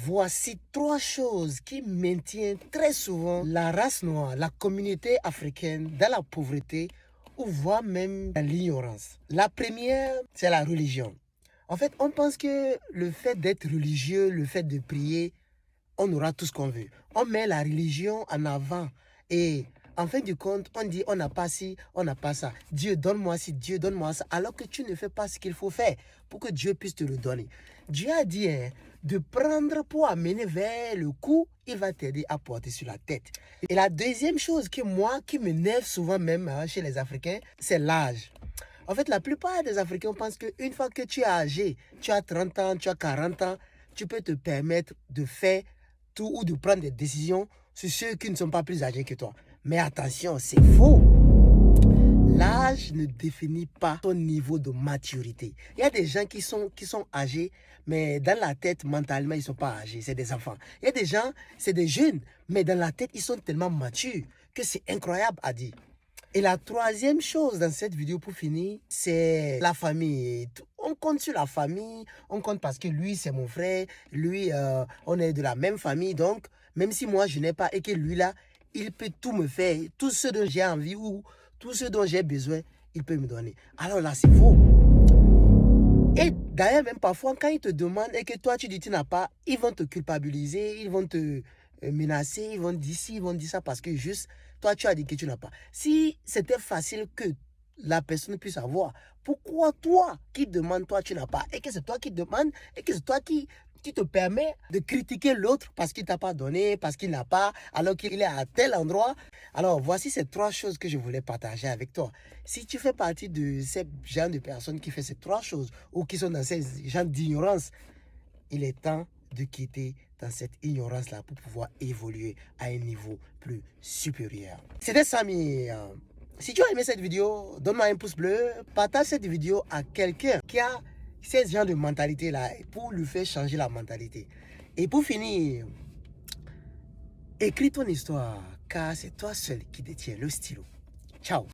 Voici 3 choses qui maintiennent très souvent la race noire, la communauté africaine dans la pauvreté ou voire même dans l'ignorance. La première, c'est la religion. En fait, on pense que le fait d'être religieux, le fait de prier, on aura tout ce qu'on veut. On met la religion en avant et en fin de compte, on dit on n'a pas ci, on n'a pas ça. Dieu, donne-moi ci, Dieu, donne-moi ça. Alors que tu ne fais pas ce qu'il faut faire pour que Dieu puisse te le donner. Dieu a dit de prendre pour amener vers le cou, il va t'aider à porter sur la tête. Et la deuxième chose qui m'énerve souvent même chez les Africains, c'est l'âge. En fait, la plupart des Africains pensent qu'une fois que tu es âgé, tu as 30 ans, tu as 40 ans, tu peux te permettre de faire tout ou de prendre des décisions sur ceux qui ne sont pas plus âgés que toi. Mais attention, c'est faux. L'âge ne définit pas ton niveau de maturité. Il y a des gens qui sont âgés, mais dans la tête, mentalement, ils ne sont pas âgés. C'est des enfants. Il y a des gens, c'est des jeunes, mais dans la tête, ils sont tellement matures que c'est incroyable à dire. Et la troisième chose dans cette vidéo pour finir, c'est la famille. On compte sur la famille, on compte parce que lui, c'est mon frère, lui, on est de la même famille. Donc, même si moi, je n'ai pas et que lui, là, il peut tout me faire. Tout ce dont j'ai envie ou tout ce dont j'ai besoin, il peut me donner. Alors là, c'est faux. Et d'ailleurs, même parfois, quand ils te demandent et que toi, tu dis que tu n'as pas, ils vont te culpabiliser, ils vont te menacer, ils vont dire ci, ils vont dire ça parce que juste, toi, tu as dit que tu n'as pas. Si c'était facile que la personne puisse avoir, pourquoi toi qui demandes, toi, tu n'as pas, et que c'est toi qui demandes, et que c'est toi qui te permet de critiquer l'autre parce qu'il ne t'a pas donné, parce qu'il n'a pas, alors qu'il est à tel endroit. Alors, voici ces 3 choses que je voulais partager avec toi. Si tu fais partie de ces genre de personnes qui font ces 3 choses ou qui sont dans ces genres d'ignorance, il est temps de quitter dans cette ignorance-là pour pouvoir évoluer à un niveau plus supérieur. C'était Samy. Si tu as aimé cette vidéo, donne-moi un pouce bleu, partage cette vidéo à quelqu'un qui a ce genre de mentalité-là pour lui faire changer la mentalité. Et pour finir, écris ton histoire car c'est toi seul qui détiens le stylo. Ciao.